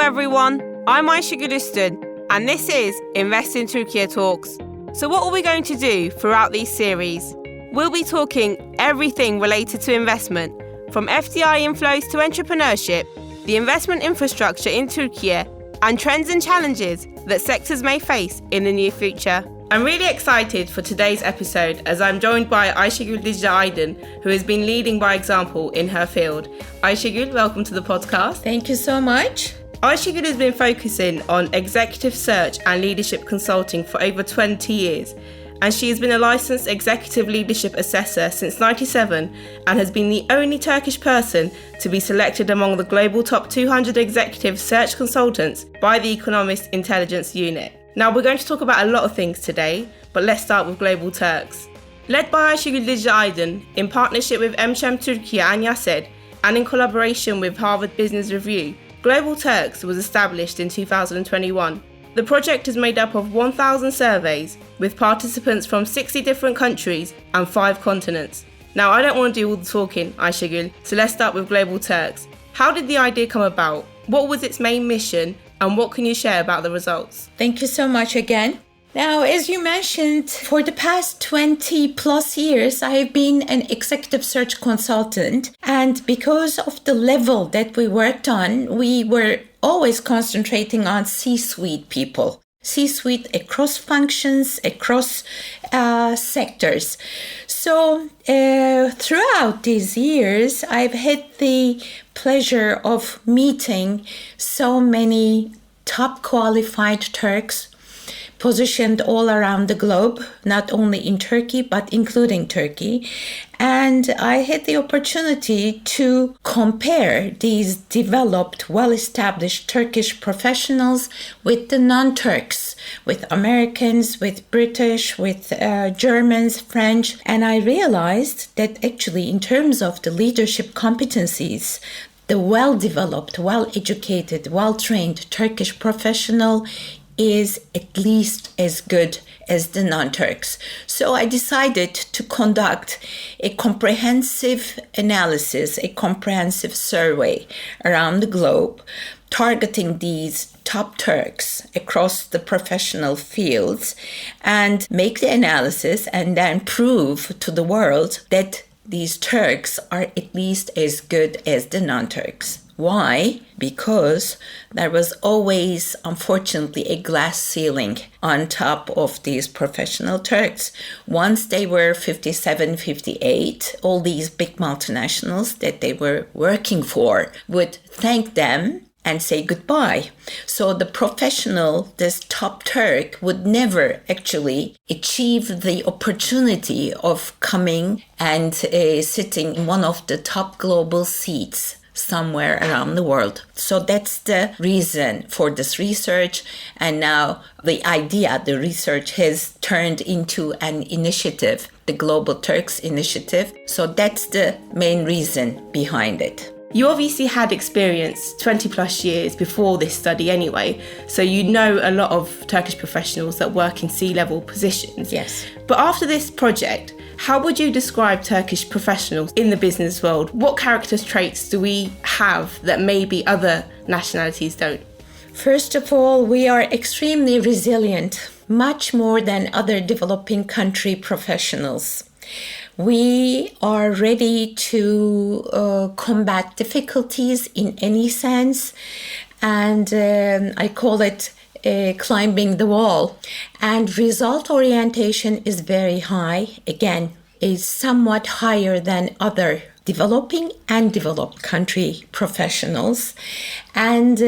everyone, I'm Ayşegül Dicle and this is Invest in Turkiye Talks. So what are we going to do throughout these series? We'll be talking everything related to investment, from FDI inflows to entrepreneurship, the investment infrastructure in Turkey, and trends and challenges that sectors may face in the near future. I'm really excited for today's episode as I'm joined by Ayşegül Dicle Aydın, who has been leading by example in her field. Ayşegül, welcome to the podcast. Thank you so much. Ayşegül has been focusing on executive search and leadership consulting for over 20 years, and she has been a licensed executive leadership assessor since 1997 and has been the only Turkish person to be selected among the global top 200 executive search consultants by the Economist Intelligence Unit. Now, we're going to talk about a lot of things today, but let's start with Global Turks. Led by Ayşegül Dicle Aydın, in partnership with Emşem Türkiye and YASED, and in collaboration with Harvard Business Review, Global Turks was established in 2021. The project is made up of 1,000 surveys, with participants from 60 different countries and 5 continents. Now, I don't want to do all the talking, Ayşegül, so let's start with Global Turks. How did the idea come about? What was its main mission? And what can you share about the results? Thank you so much again. Now, as you mentioned, for the past 20 plus years, I have been an executive search consultant. And because of the level that we worked on, we were always concentrating on C-suite people. C-suite across functions, across sectors. So throughout these years, I've had the pleasure of meeting so many top qualified Turks positioned all around the globe, not only in Turkey, but including Turkey. And I had the opportunity to compare these developed, well-established Turkish professionals with the non-Turks, with Americans, with British, with Germans, French. And I realized that actually in terms of the leadership competencies, the well-developed, well-educated, well-trained Turkish professional is at least as good as the non-Turks. So I decided to conduct a comprehensive analysis, a comprehensive survey around the globe, targeting these top Turks across the professional fields, and make the analysis and then prove to the world that these Turks are at least as good as the non-Turks. Why? Because there was always, unfortunately, a glass ceiling on top of these professional Turks. Once they were 57, 58, all these big multinationals that they were working for would thank them and say goodbye. So the professional, this top Turk, would never actually achieve the opportunity of coming and sitting in one of the top global seats somewhere around the world. So that's the reason for this research. And now the idea, the research has turned into an initiative, the Global Turks initiative. So that's the main reason behind it. You obviously had experience 20 plus years before this study anyway, so you know a lot of Turkish professionals that work in C-level positions. Yes. But after this project, how would you describe Turkish professionals in the business world? What character traits do we have that maybe other nationalities don't? First of all, we are extremely resilient, much more than other developing country professionals. We are ready to combat difficulties in any sense, and I call it climbing the wall. And result orientation is very high. Again, is somewhat higher than other developing and developed country professionals. And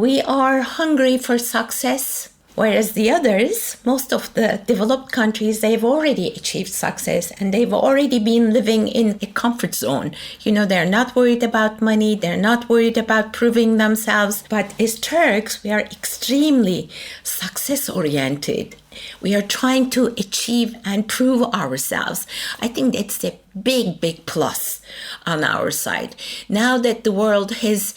we are hungry for success. Whereas the others, most of the developed countries, they've already achieved success and they've already been living in a comfort zone. You know, they're not worried about money, they're not worried about proving themselves. But as Turks, we are extremely success-oriented. We are trying to achieve and prove ourselves. I think that's the big plus on our side. Now that the world has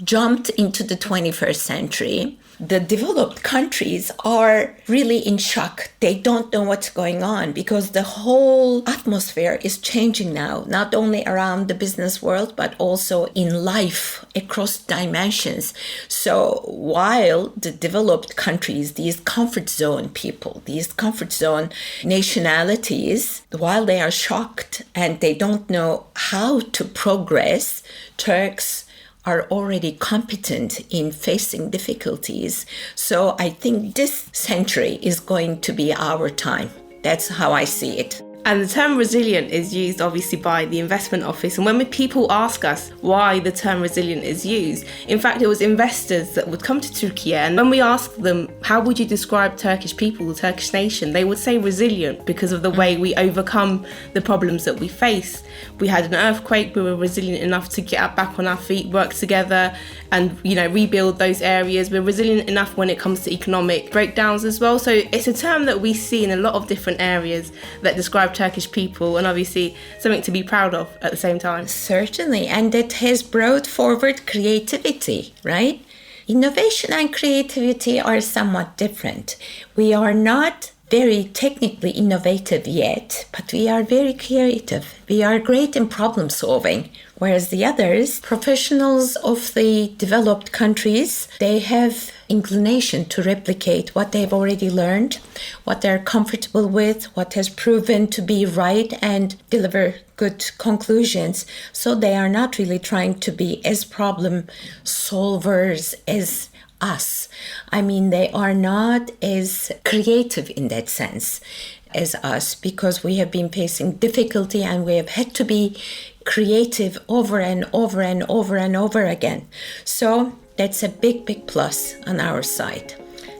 jumped into the 21st century. The developed countries are really in shock. They don't know what's going on because the whole atmosphere is changing now, not only around the business world, but also in life across dimensions. So while the developed countries, these comfort zone people, these comfort zone nationalities, while they are shocked and they don't know how to progress, Turks are already competent in facing difficulties. So I think this century is going to be our time. That's how I see it. And the term resilient is used obviously by the investment office. And when people ask us why the term resilient is used, in fact, it was investors that would come to Turkey. And when we asked them, how would you describe Turkish people, the Turkish nation? They would say resilient because of the way we overcome the problems that we face. We had an earthquake, we were resilient enough to get back on our feet, work together and, rebuild those areas. We're resilient enough when it comes to economic breakdowns as well. So it's a term that we see in a lot of different areas that describe Turkish people, and obviously something to be proud of at the same time. Certainly, and it has brought forward creativity, right? Innovation and creativity are somewhat different. We are not very technically innovative yet, but we are very creative. We are great in problem solving. Whereas the others, professionals of the developed countries, they have inclination to replicate what they've already learned, what they're comfortable with, what has proven to be right, and deliver good conclusions. So they are not really trying to be as problem solvers as us. I mean, they are not as creative in that sense as us because we have been facing difficulty and we have had to be creative over and over and over and over again. So that's a big, big plus on our side.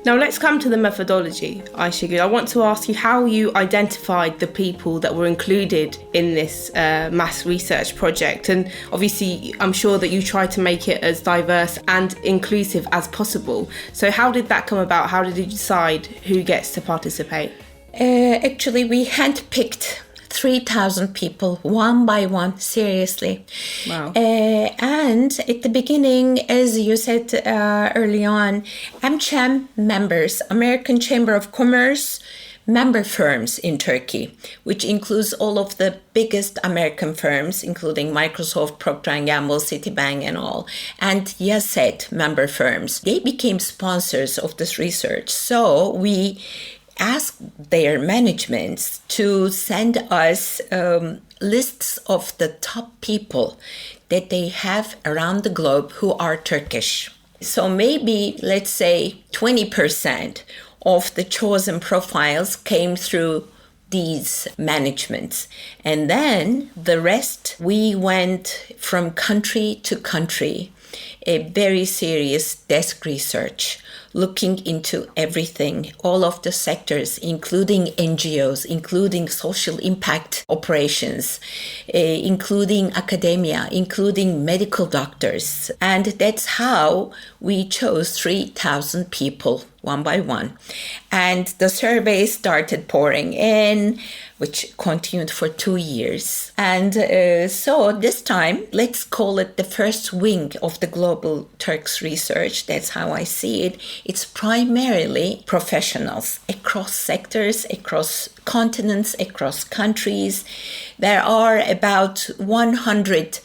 Now let's come to the methodology, Ayşegül. I want to ask you how you identified the people that were included in this mass research project. And obviously, I'm sure that you tried to make it as diverse and inclusive as possible. So how did that come about? How did you decide who gets to participate? Actually, we handpicked 3,000 people, one by one, seriously. Wow. And at the beginning, as you said early on, AmCham members, American Chamber of Commerce, member firms in Turkey, which includes all of the biggest American firms, including Microsoft, Procter & Gamble, Citibank and all, and YASET member firms. They became sponsors of this research. So we asked their managements to send us lists of the top people that they have around the globe who are Turkish. So maybe, let's say, 20% of the chosen profiles came through these managements. And then the rest, we went from country to country, a very serious desk research, looking into everything, all of the sectors, including NGOs, including social impact operations, including academia, including medical doctors. And that's how we chose 3,000 people, one by one. And the survey started pouring in, which continued for 2 years. And so this time, let's call it the first wing of the Global Turks research. That's how I see it. It's primarily professionals across sectors, across continents, across countries. There are about 100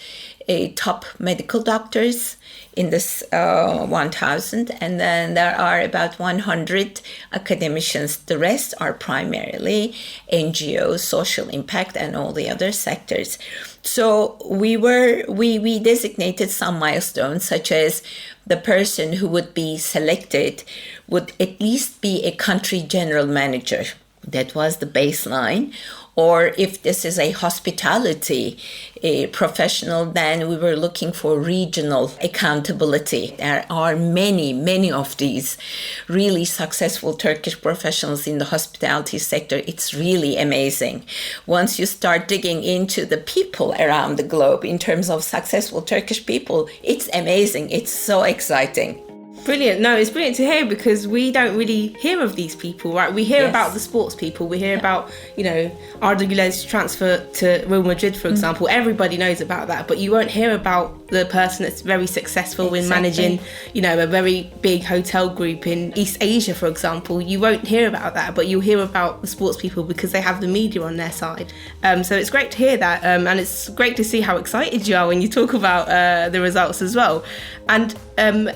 top medical doctors in this 1,000, and then there are about 100 academicians. The rest are primarily NGOs, social impact, and all the other sectors. So we designated some milestones, such as the person who would be selected would at least be a country general manager. That was the baseline. Or if this is a hospitality professional, then we were looking for regional accountability. There are many of these really successful Turkish professionals in the hospitality sector. It's really amazing. Once you start digging into the people around the globe in terms of successful Turkish people, it's amazing. It's so exciting. Brilliant. No, it's brilliant to hear because we don't really hear of these people, right? We hear about the sports people. We hear about, Arda Güler's transfer to Real Madrid, for example. Everybody knows about that, but you won't hear about the person that's very successful in managing, a very big hotel group in East Asia, for example. You won't hear about that, but you'll hear about the sports people because they have the media on their side. So it's great to hear that, and it's great to see how excited you are when you talk about the results as well. And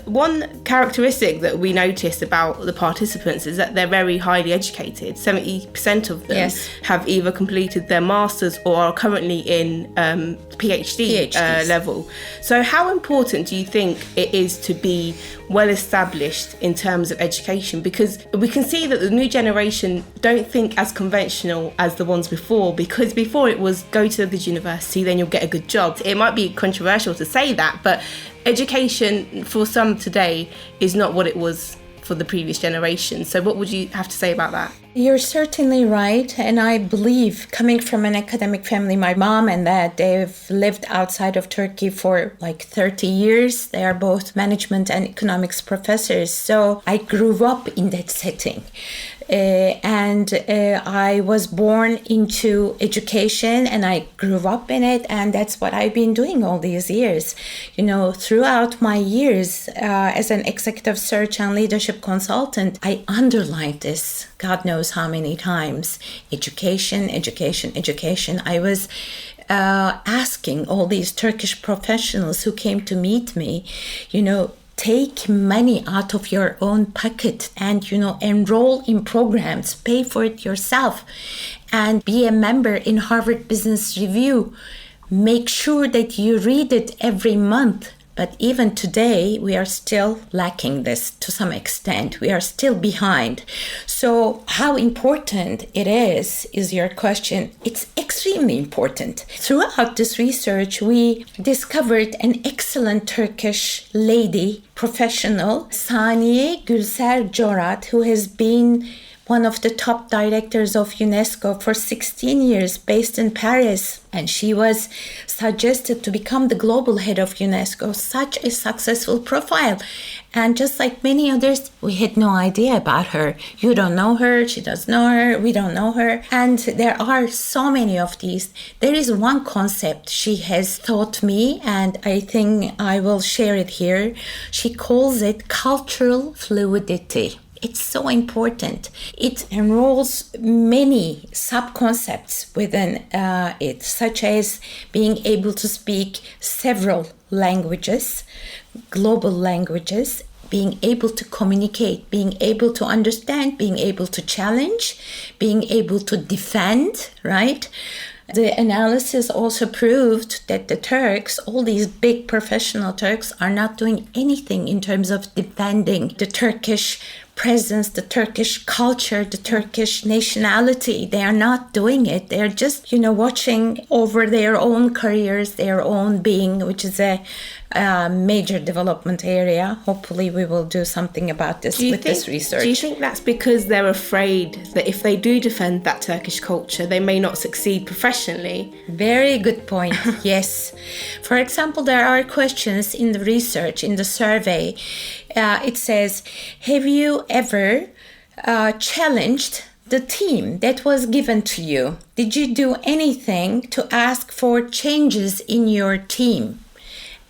one characteristic that we noticed about the participants is that they're very highly educated. 70% of them have either completed their masters or are currently in PhD level. So how important do you think it is to be well established in terms of education? Because we can see that the new generation don't think as conventional as the ones before, because before it was go to a good university, then you'll get a good job. It might be controversial to say that, but education for some today is not what it was for the previous generation. So what would you have to say about that? You're certainly right. And I believe, coming from an academic family, my mom and dad, they've lived outside of Turkey for like 30 years. They are both management and economics professors. So I grew up in that setting. And I was born into education and I grew up in it, and that's what I've been doing all these years. Throughout my years as an executive search and leadership consultant, I underlined this God knows how many times. Education, education, education. I was asking all these Turkish professionals who came to meet me, take money out of your own pocket and, enroll in programs, pay for it yourself, and be a member in Harvard Business Review. Make sure that you read it every month. But even today, we are still lacking this to some extent. We are still behind. So how important it is your question. It's extremely important. Throughout this research, we discovered an excellent Turkish lady professional, Saniye Gülser Corat, who has been one of the top directors of UNESCO for 16 years, based in Paris. And she was suggested to become the global head of UNESCO. Such a successful profile. And just like many others, we had no idea about her. You don't know her, she doesn't know her, we don't know her. And there are so many of these. There is one concept she has taught me, and I think I will share it here. She calls it cultural fluidity. It's so important. It enrolls many sub-concepts within it, such as being able to speak several languages, global languages, being able to communicate, being able to understand, being able to challenge, being able to defend, right? The analysis also proved that the Turks, all these big professional Turks, are not doing anything in terms of defending the Turkish presence, the Turkish culture, the Turkish nationality. They are not doing it. They're just, watching over their own careers, their own being, which is a major development area. Hopefully we will do something about this with this research. Do you think that's because they're afraid that if they do defend that Turkish culture, they may not succeed professionally? Very good point. Yes. For example, there are questions in the research, in the survey. It says, have you ever challenged the team that was given to you? Did you do anything to ask for changes in your team?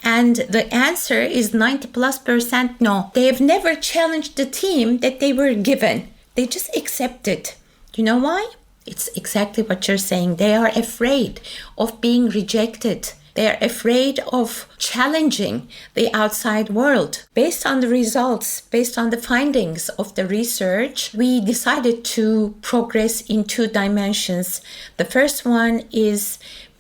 And the answer is 90+% no. They have never challenged the team that they were given. They just accept it. You know why? It's exactly what you're saying. They are afraid of being rejected. They are afraid of challenging the outside world. Based on the results, based on the findings of the research, we decided to progress in 2 dimensions. The first one is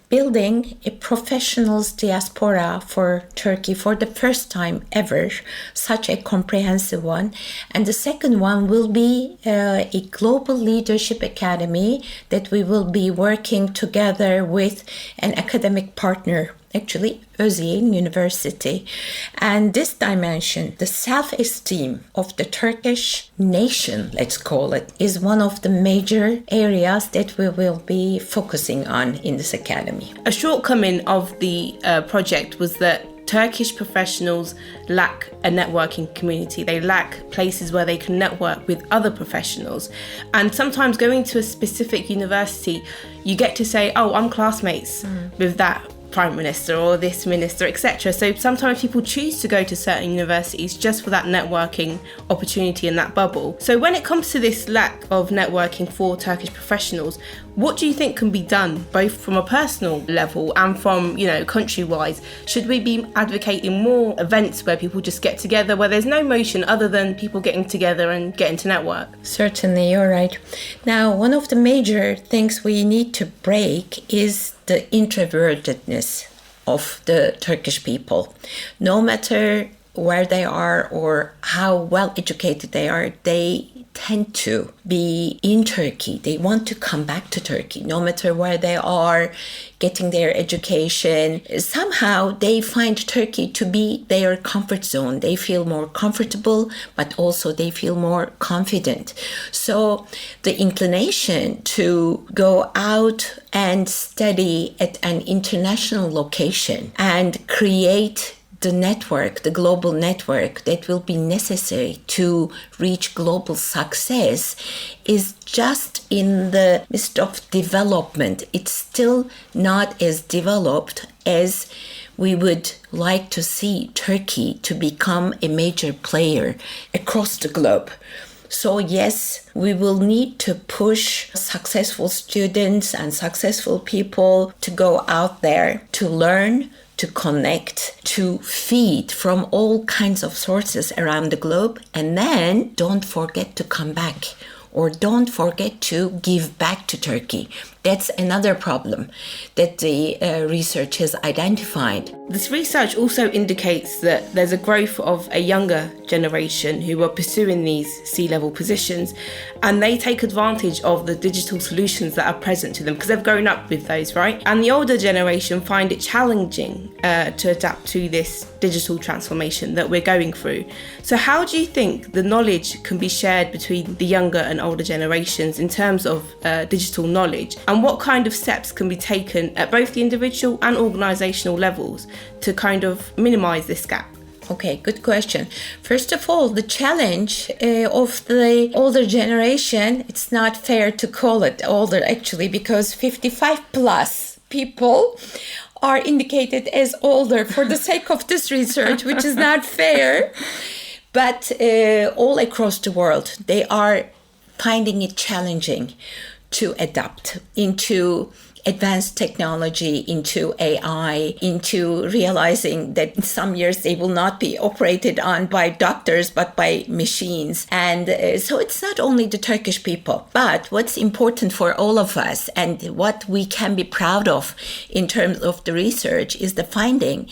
building a professionals diaspora for Turkey for the first time ever, such a comprehensive one. And the second one will be a global leadership academy that we will be working together with an academic partner, actually Özyeğin University. And this dimension, the self-esteem of the Turkish nation, let's call it, is one of the major areas that we will be focusing on in this academy. A shortcoming of the project was that Turkish professionals lack a networking community. They lack places where they can network with other professionals. And sometimes going to a specific university, you get to say, oh, I'm classmates with that Prime Minister or this minister, etc. So sometimes people choose to go to certain universities just for that networking opportunity in that bubble. So when it comes to this lack of networking for Turkish professionals, what do you think can be done, both from a personal level and from, country-wise? Should we be advocating more events where people just get together, where there's no motion other than people getting together and getting to network? Certainly, you're right. Now, one of the major things we need to break is the introvertedness of the Turkish people. No matter where they are or how well educated they are, they tend to be in Turkey. They want to come back to Turkey, no matter where they are getting their education. Somehow they find Turkey to be their comfort zone. They feel more comfortable, but also they feel more confident. So the inclination to go out and study at an international location and create the network, the global network that will be necessary to reach global success is just in the midst of development. It's still not as developed as we would like to see Turkey to become a major player across the globe. So yes, we will need to push successful students and successful people to go out there to learn, to connect, to feed from all kinds of sources around the globe. And then don't forget to come back, or don't forget to give back to Turkey. That's another problem that the research has identified. This research also indicates that there's a growth of a younger generation who are pursuing these C-level positions, and they take advantage of the digital solutions that are present to them because they've grown up with those, right? And the older generation find it challenging to adapt to this digital transformation that we're going through. So how do you think the knowledge can be shared between the younger and older generations in terms of digital knowledge? And what kind of steps can be taken at both the individual and organisational levels to kind of minimise this gap? Okay, good question. First of all, the challenge of the older generation, it's not fair to call it older actually, because 55 plus people are indicated as older for the sake of this research, which is not fair. But all across the world, they are finding it challenging to adapt into advanced technology, into AI, into realizing that in some years they will not be operated on by doctors, but by machines. And so it's not only the Turkish people, but what's important for all of us and what we can be proud of in terms of the research is the finding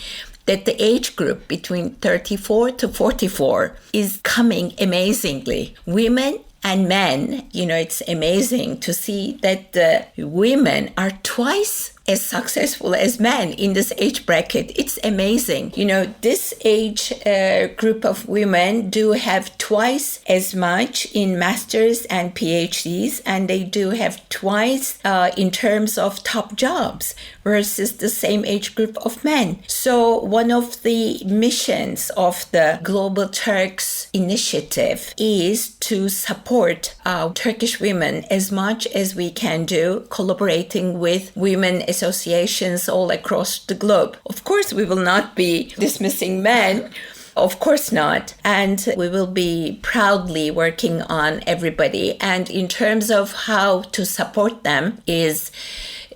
that the age group between 34 to 44 is coming amazingly. Women and men, it's amazing to see that the women are twice as successful as men in this age bracket. It's amazing. This age group of women do have twice as much in masters and PhDs, and they do have twice in terms of top jobs versus the same age group of men. So one of the missions of the Global Turks initiative is to support Turkish women as much as we can do, collaborating with women associations all across the globe. Of course, we will not be dismissing men. Of course not. And we will be proudly working on everybody. And in terms of how to support them is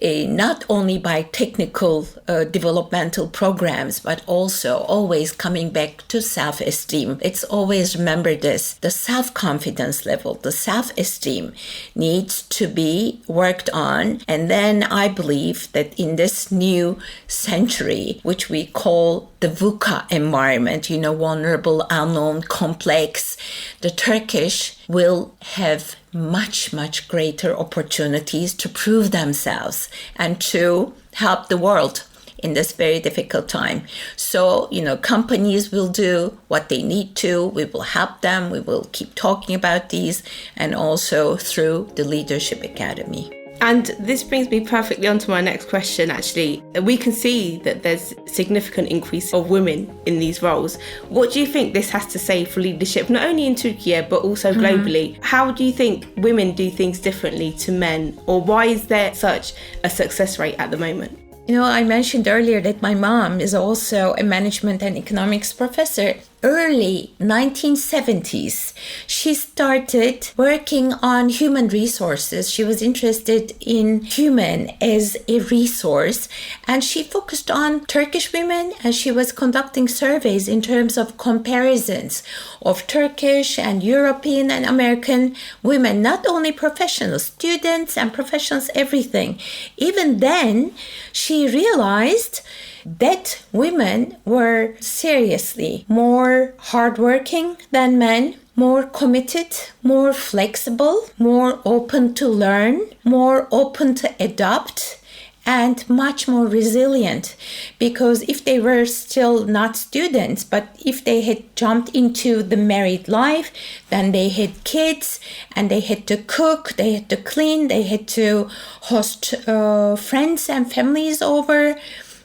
not only by technical developmental programs, but also always coming back to self-esteem. Let's always remember this. The self-confidence level, the self-esteem needs to be worked on. And then I believe that in this new century, which we call the VUCA environment, vulnerable, unknown, complex, the Turkish will have much, much greater opportunities to prove themselves and to help the world in this very difficult time. So, companies will do what they need to. We will help them. We will keep talking about these, and also through the Leadership Academy. And this brings me perfectly onto my next question, actually. We can see that there's significant increase of women in these roles. What do you think this has to say for leadership, not only in Turkey, but also globally? How do you think women do things differently to men? Or why is there such a success rate at the moment? I mentioned earlier that my mom is also a management and economics professor. Early 1970s, she started working on human resources. She was interested in human as a resource, and she focused on Turkish women, and she was conducting surveys in terms of comparisons of Turkish and European and American women, not only professionals, students and professionals, everything. Even then, she realized that women were seriously more hardworking than men, more committed, more flexible, more open to learn, more open to adapt, and much more resilient. Because if they were still not students, but if they had jumped into the married life, then they had kids and they had to cook, they had to clean, they had to host friends and families over.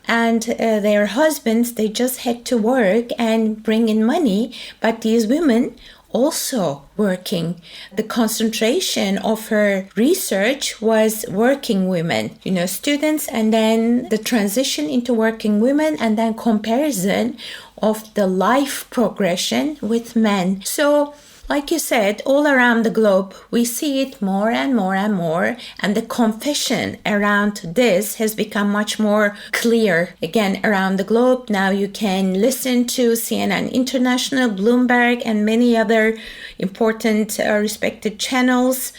And their husbands, they just had to work and bring in money. But these women also working. The concentration of her research was working women, students, and then the transition into working women, and then comparison of the life progression with men. So, like you said, all around the globe, we see it more and more and more, and the confession around this has become much more clear. Again, around the globe, now you can listen to CNN International, Bloomberg, and many other important respected channels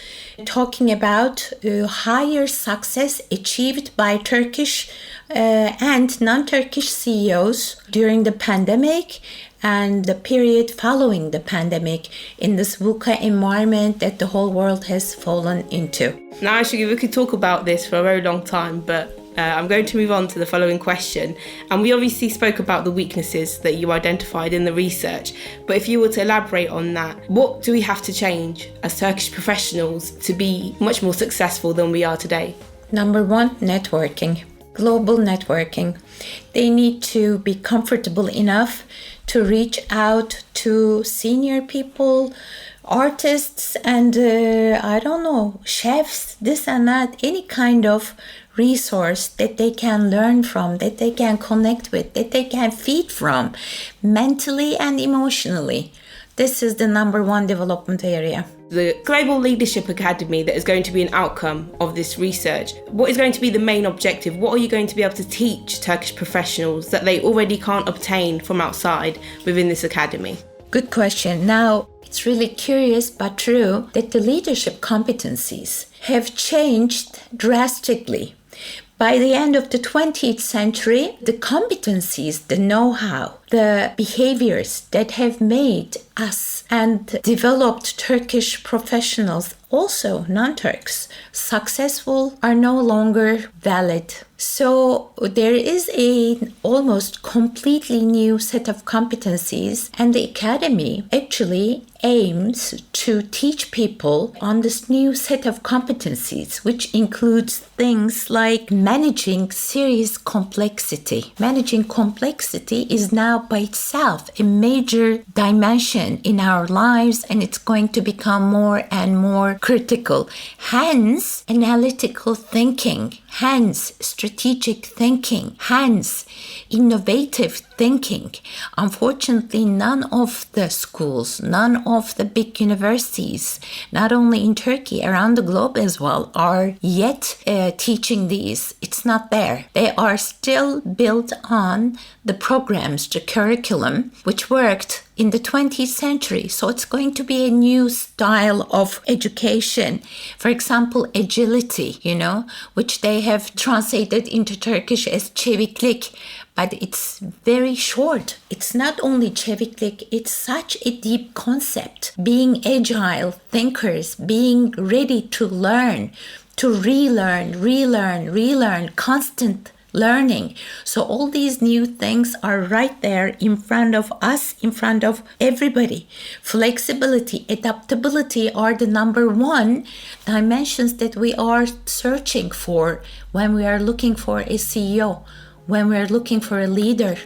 talking about higher success achieved by Turkish and non-Turkish CEOs during the pandemic and the period following the pandemic in this VUCA environment that the whole world has fallen into. Now, actually, we could talk about this for a very long time, but I'm going to move on to the following question. And we obviously spoke about the weaknesses that you identified in the research, but if you were to elaborate on that, what do we have to change as Turkish professionals to be much more successful than we are today? Number one, networking. Global networking. They need to be comfortable enough to reach out to senior people, artists, and chefs, this and that, any kind of resource that they can learn from, that they can connect with, that they can feed from mentally and emotionally. This is the number one development area. The Global Leadership Academy that is going to be an outcome of this research, what is going to be the main objective? What are you going to be able to teach Turkish professionals that they already can't obtain from outside within this academy? Good question. Now, it's really curious but true that the leadership competencies have changed drastically. By the end of the 20th century, the competencies, the know-how, the behaviors that have made us and developed Turkish professionals, also non-Turks, successful, are no longer valid. So there is an almost completely new set of competencies, and the academy actually aims to teach people on this new set of competencies, which includes things like managing serious complexity. Managing complexity is now by itself a major dimension in our lives, and it's going to become more and more critical. Hence, analytical thinking, hence, strategic thinking, hence, innovative thinking. Unfortunately, none of the schools, none of the big universities, not only in Turkey, around the globe as well, are yet teaching these. It's not there. They are still built on the programs, the curriculum, which worked in the 20th century. So it's going to be a new style of education. For example, agility, which they have translated into Turkish as çeviklik. But it's very short. It's not only çeviklik, it's such a deep concept. Being agile thinkers, being ready to learn, to relearn, constant learning. So all these new things are right there in front of us, in front of everybody. Flexibility, adaptability are the number one dimensions that we are searching for when we are looking for a CEO, when we are looking for a leader.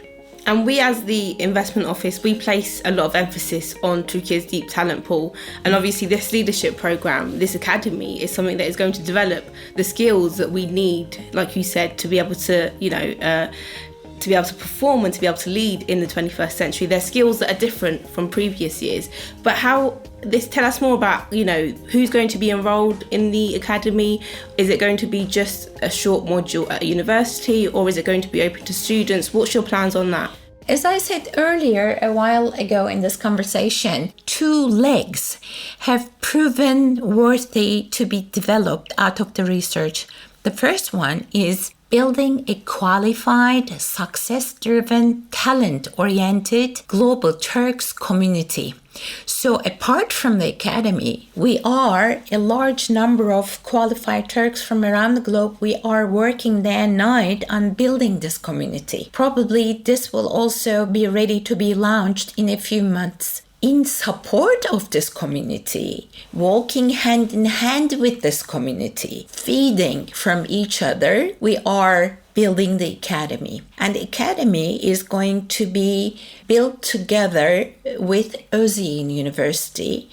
And we as the investment office, we place a lot of emphasis on Turkey's deep talent pool. And obviously this leadership program, this academy is something that is going to develop the skills that we need, like you said, to be able to, to be able to perform and to be able to lead in the 21st century. They're skills that are different from previous years. But tell us more about, who's going to be enrolled in the academy. Is it going to be just a short module at a university, or is it going to be open to students? What's your plans on that? As I said earlier, a while ago in this conversation, 2 legs have proven worthy to be developed out of the research. The first one is building a qualified, success-driven, talent-oriented Global Turks community. So apart from the academy, we are a large number of qualified Turks from around the globe. We are working day and night on building this community. Probably this will also be ready to be launched in a few months. In support of this community, walking hand in hand with this community, feeding from each other, we are building the academy. And the academy is going to be built together with Özyeğin University.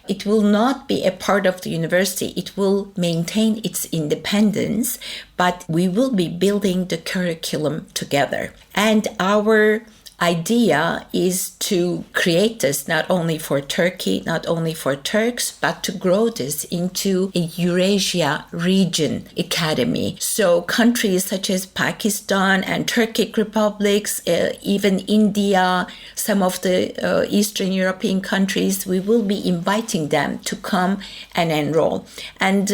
It will not be a part of the university. It will maintain its independence, but we will be building the curriculum together. And our idea is to create this not only for Turkey, not only for Turks, but to grow this into a Eurasia region academy. So countries such as Pakistan and Turkic republics, even India, some of the Eastern European countries, we will be inviting them to come and enroll. And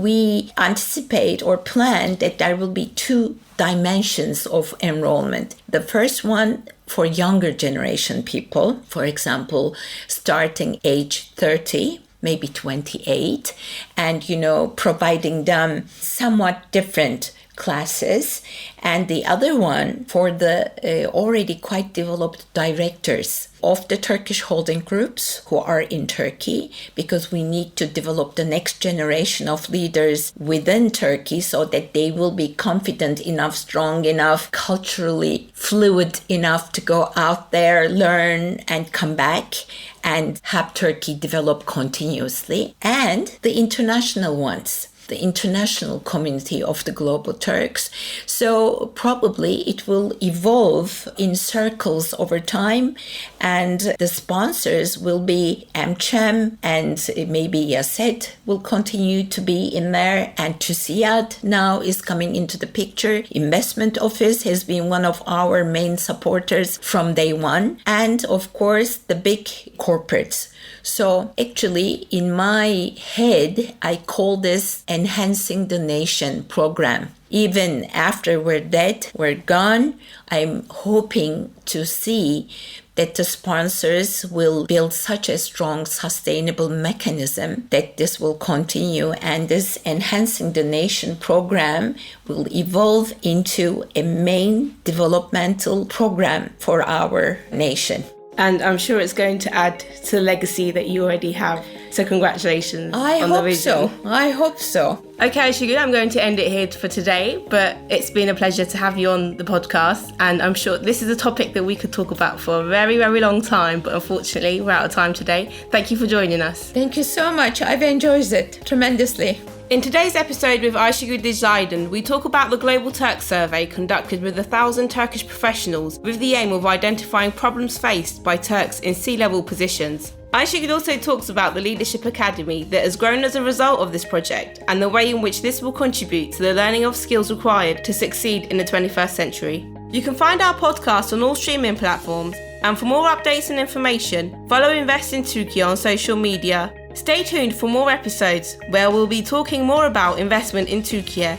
we anticipate or plan that there will be 2 dimensions of enrollment. The first one for younger generation people, for example, starting age 30, maybe 28, and, providing them somewhat different classes. And the other one for the already quite developed directors of the Turkish holding groups who are in Turkey, because we need to develop the next generation of leaders within Turkey so that they will be confident enough, strong enough, culturally fluid enough to go out there, learn, and come back and have Turkey develop continuously. And the international ones, the international community of the Global Turks. So probably it will evolve in circles over time, and the sponsors will be AmCham, and maybe Yaset will continue to be in there, and TÜSİAD now is coming into the picture. Investment Office has been one of our main supporters from day one, and of course the big corporates. So actually, in my head, I call this Enhancing the Nation program. Even after we're dead, we're gone, I'm hoping to see that the sponsors will build such a strong, sustainable mechanism that this will continue, and this Enhancing the Nation program will evolve into a main developmental program for our nation. And I'm sure it's going to add to the legacy that you already have. So congratulations on the vision. I hope so. Okay, Ayşegül, I'm going to end it here for today, but it's been a pleasure to have you on the podcast, and I'm sure this is a topic that we could talk about for a very, very long time, but unfortunately we're out of time today. Thank you for joining us. Thank you so much. I've enjoyed it tremendously. In today's episode with Ayşegül Dicle Aydın, we talk about the Global Turks survey conducted with 1,000 Turkish professionals with the aim of identifying problems faced by Turks in C-level positions. Ayşegül also talks about the Leadership Academy that has grown as a result of this project and the way in which this will contribute to the learning of skills required to succeed in the 21st century. You can find our podcast on all streaming platforms, and for more updates and information, follow Invest in Turkey on social media. Stay tuned for more episodes where we'll be talking more about investment in Turkey.